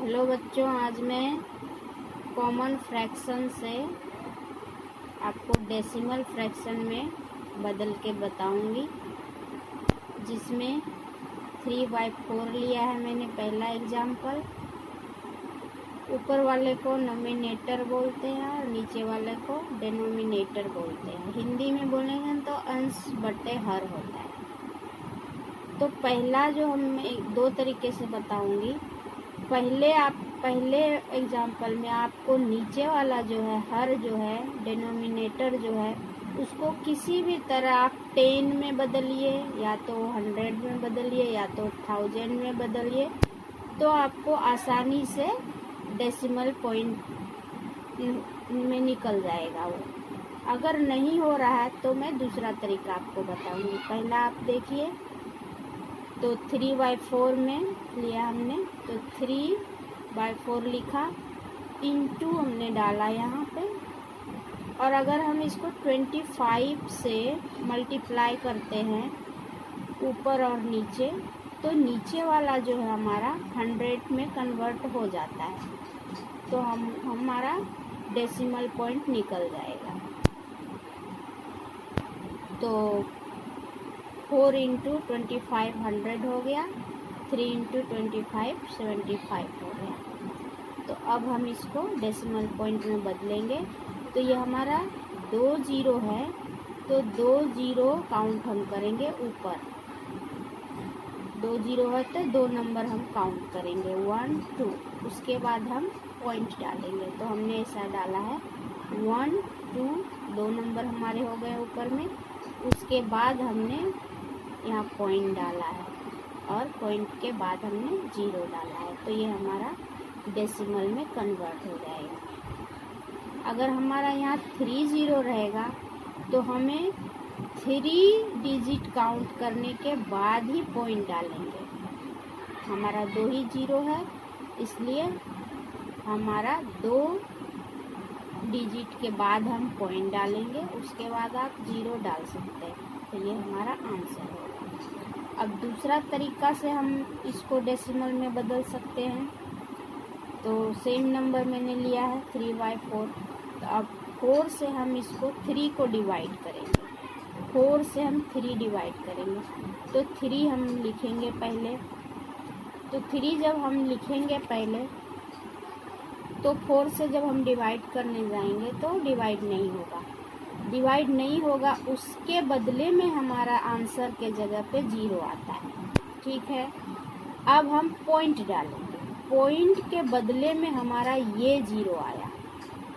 Hello बच्चों, आज मैं कॉमन फ्रैक्शन से आपको डेसिमल फ्रैक्शन में बदल के बताऊंगी, जिसमें 3/4 लिया है मैंने पहला एग्जाम्पल। ऊपर वाले को नोमिनेटर बोलते हैं और नीचे वाले को डिनोमिनेटर बोलते हैं। हिंदी में बोलेंगे तो अंश बटे हर होता है। तो पहला जो हम दो तरीके से बताऊंगी। पहले एग्जाम्पल में आपको नीचे वाला जो है हर जो है डिनोमिनेटर जो है उसको किसी भी तरह आप 10 में बदलिए, या तो 100 में बदलिए, या तो 1000 में बदलिए, तो आपको आसानी से डेसिमल पॉइंट में निकल जाएगा वो। अगर नहीं हो रहा है तो मैं दूसरा तरीका आपको बताऊंगी। पहला आप देखिए, तो 3/4 में लिया हमने, तो 3/4 लिखा, इंटू हमने डाला यहाँ पे। और अगर हम इसको 25 से मल्टीप्लाई करते हैं ऊपर और नीचे, तो नीचे वाला जो है हमारा 100 में कन्वर्ट हो जाता है, तो हमारा डेसिमल पॉइंट निकल जाएगा। तो 4 × 25 100 हो गया, 3 × 25 75 हो गया। तो अब हम इसको डेसिमल पॉइंट में बदलेंगे। तो ये हमारा 2 0 है, तो 2 0 काउंट हम करेंगे ऊपर। 2 0 है तो 2 नंबर हम काउंट करेंगे, 1 2। उसके बाद हम पॉइंट डालेंगे। तो हमने ऐसा डाला है 1 2, 2 नंबर हमारे हो गए ऊपर में। उसके बाद हमने यहाँ पॉइंट डाला है और पॉइंट के बाद हमने 0 डाला है, तो ये हमारा डेसिमल में कन्वर्ट हो जाएगा। अगर हमारा यहाँ 3 0 रहेगा तो हमें 3 डिजिट काउंट करने के बाद ही पॉइंट डालेंगे। हमारा 2 ही 0 है, इसलिए हमारा 2 डिजिट के बाद हम पॉइंट डालेंगे। उसके बाद आप 0 डाल सकते हैं, तो ये हमारा आंसर होगा। अब दूसरा तरीका से हम इसको डेसिमल में बदल सकते हैं। तो सेम नंबर मैंने लिया है 3/4। तो अब 4 से हम इसको 3 को डिवाइड करेंगे। 4 से हम 3 डिवाइड करेंगे, तो 3 हम लिखेंगे पहले। तो 3 जब हम लिखेंगे पहले, तो 4 से जब हम डिवाइड करने जाएंगे तो डिवाइड नहीं होगा, उसके बदले में हमारा आंसर के जगह पे 0 आता है। ठीक है, अब हम पॉइंट डालेंगे। पॉइंट के बदले में हमारा ये 0 आया,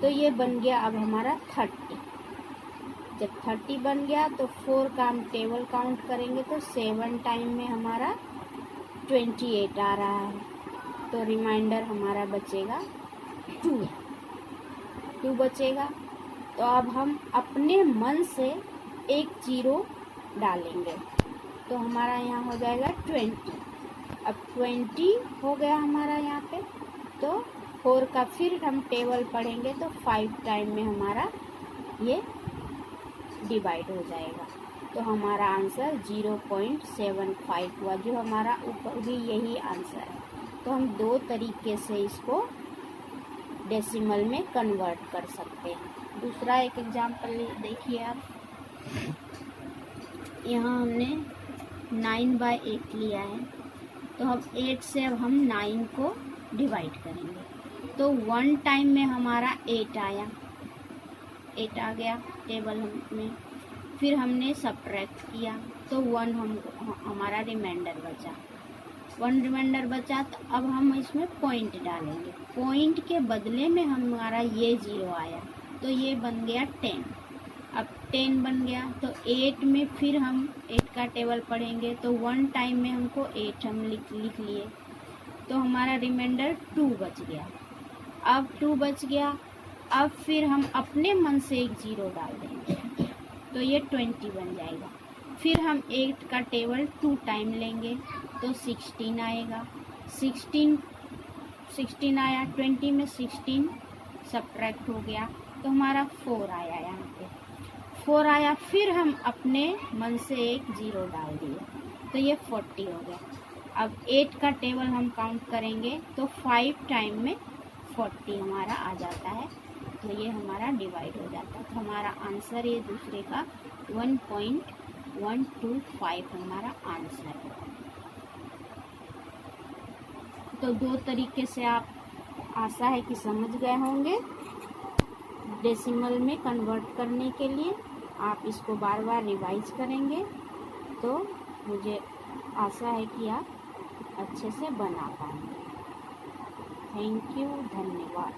तो ये बन गया अब हमारा 30। जब 30 बन गया तो 4 का हम टेबल काउंट करेंगे, तो 7 टाइम में हमारा 28 आ रहा है। तो रिमाइंडर हमारा बचेगा 2 बचेगा। तो अब हम अपने मन से एक 0 डालेंगे, तो हमारा यहाँ हो जाएगा 20। अब 20 हो गया हमारा यहाँ पे, तो 4 का फिर हम टेबल पढ़ेंगे, तो 5 टाइम में हमारा ये डिवाइड हो जाएगा। तो हमारा आंसर 0.75 हुआ, जो हमारा ऊपर भी यही आंसर है। तो हम 2 तरीके से इसको डेसिमल में कन्वर्ट कर सकते हैं। दूसरा एक एग्जाम्पल देखिए आप। यहाँ हमने 9/8 लिया है, तो हम 8 से अब हम 9 को डिवाइड करेंगे। तो 1 टाइम में हमारा 8 आया, 8 आ गया टेबल में। फिर हमने सब्ट्रैक्ट किया, तो 1 हमारा रिमाइंडर बचा। 1 रिमाइंडर बचा, तो अब हम इसमें पॉइंट डालेंगे। पॉइंट के बदले में हमारा ये 0 आया, तो ये बन गया 10। अब 10 बन गया, तो 8 में फिर हम 8 का टेबल पढ़ेंगे, तो 1 टाइम में हमको 8 हम लिख लिए, तो हमारा रिमाइंडर 2 बच गया। अब 2 बच गया, अब फिर हम अपने मन से एक 0 डाल देंगे, तो ये 20 बन जाएगा। फिर हम 8 का टेबल 2 टाइम लेंगे, तो 16 आएगा। 16 आया, 20 में 16 सब्ट्रैक्ट हो गया, तो हमारा 4 आया। यहाँ पे 4 आया, फिर हम अपने मन से एक 0 डाल दिए, तो ये 40 हो गया। अब 8 का टेबल हम काउंट करेंगे तो 5 टाइम में 40 हमारा आ जाता है, तो ये हमारा डिवाइड हो जाता है। तो हमारा आंसर ये दूसरे का 1.125 हमारा आंसर है। तो दो तरीके से आप आशा है कि समझ गए होंगे। डेसिमल में कन्वर्ट करने के लिए आप इसको बार बार रिवाइज करेंगे तो मुझे आशा है कि आप अच्छे से बना पाएंगे। थैंक यू, धन्यवाद।